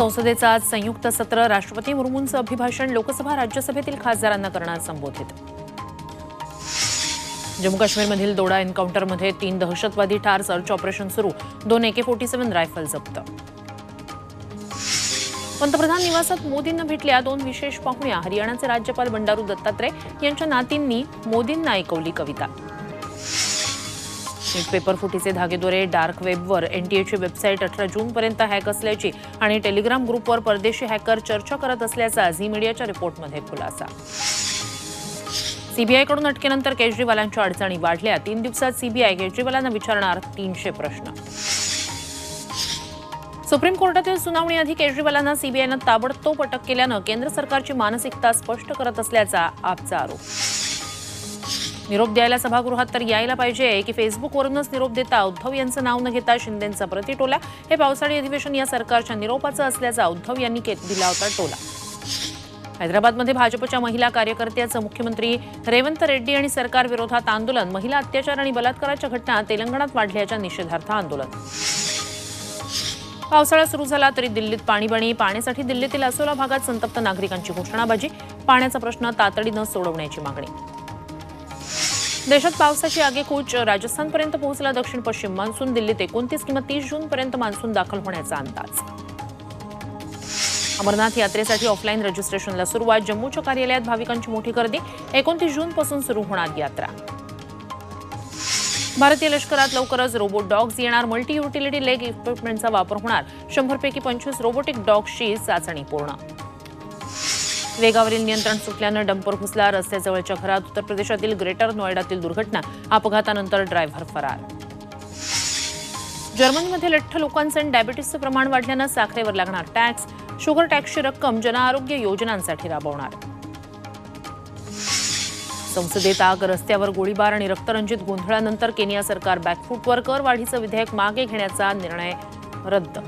संसदेचं आज संयुक्त सत्र. राष्ट्रपती मुर्मूंचं अभिभाषण. लोकसभा राज्यसभेतील खासदारांना करणार संबोधित. जम्मू काश्मीरमधील दोडा एन्काउंटरमध्ये 3 दहशतवादी ठार. सर्च ऑपरेशन सुरू. 2 AK-47 रायफल जप्त. पंतप्रधान निवासात मोदींना भेटल्या 2 विशेष पाहुण्या. हरियाणाचे राज्यपाल बंडारू दत्तात्रय यांच्या नातींनी मोदींना ऐकवली कविता. पेपर फुटीचे धागेदोरे. डार्क वेबवर NTAची वेबसाईट 18 जूनपर्यंत हॅक असल्याची आणि टेलिग्राम ग्रुपवर परदेशी हॅकर चर्चा करत असल्याचा झी मीडियाच्या रिपोर्टमध्ये खुलासा. सीबीआयकडून अटकेनंतर केजरीवालांच्या अडचणी वाढल्या. 3 दिवसात सीबीआय केजरीवालांना विचारणार 300 प्रश्न. सुप्रीम कोर्टातील सुनावणीआधी केजरीवालांना सीबीआयनं ताबडतोब अटक केल्यानं केंद्र सरकारची मानसिकता स्पष्ट करत असल्याचा आपचा आरोप. निरोप द्यायला सभागृहात तर यायला पाहिजे की फेसबुकवरूनच निरोप देता उद्धव यांचं नाव न घेता शिंदेंचा प्रतिटोला. हे पावसाळी अधिवेशन या सरकारच्या निरोपाचं असल्याचा उद्धव यांनी दिला होता टोला. हैदराबादमध्ये भाजपच्या महिला कार्यकर्त्याचं मुख्यमंत्री रेवंत रेड्डी आणि सरकार विरोधात आंदोलन. महिला अत्याचार आणि बलात्काराच्या घटना तेलंगणात वाढल्याच्या निषेधार्थ आंदोलन. पावसाळा सुरू झाला तरी दिल्लीत पाणीबाणी. पाण्यासाठी दिल्लीतील असोला भागात संतप्त नागरिकांची घोषणाबाजी. पाण्याचा प्रश्न तातडीनं सोडवण्याची मागणी. देशात पावसाची आगेकूच. राजस्थानपर्यंत पोहोचला दक्षिण पश्चिम मान्सून. दिल्लीत 29 किंवा 30 जूनपर्यंत मान्सून दाखल होण्याचा अंदाज. अमरनाथ यात्रेसाठी ऑफलाईन रजिस्ट्रेशनला सुरुवात. जम्मूच्या कार्यालयात भाविकांची मोठी गर्दी. 29 जूनपासून सुरू होणार यात्रा. भारतीय लष्करात लवकरच रोबोट डॉग्स येणार. मल्टी युटिलिटी लेग इक्विपमेंटचा वापर होणार. 100 पैकी 25 रोबोटिक डॉग्सची चाचणी पूर्ण. वेगावरील नियंत्रण सुटल्यानं डंपर घुसला. रस्त्याजवळच्या घरात. उत्तर प्रदेशातील ग्रेटर नोएडातील दुर्घटना. अपघातानंतर ड्रायव्हर फरार. जर्मनीमध्ये लठ्ठ लोकांचं डायबिटीसचं प्रमाण वाढल्यानं साखरेवर लागणार टॅक्स. शुगर टॅक्सची रक्कम जनआरोग्य योजनांसाठी राबवणार. संसदेत आग. रस्त्यावर गोळीबार आणि रक्तरंजित गोंधळानंतर केनिया सरकार बॅकफूटवर. कर वाढीचं विधेयक मागे घेण्याचा निर्णय रद्द.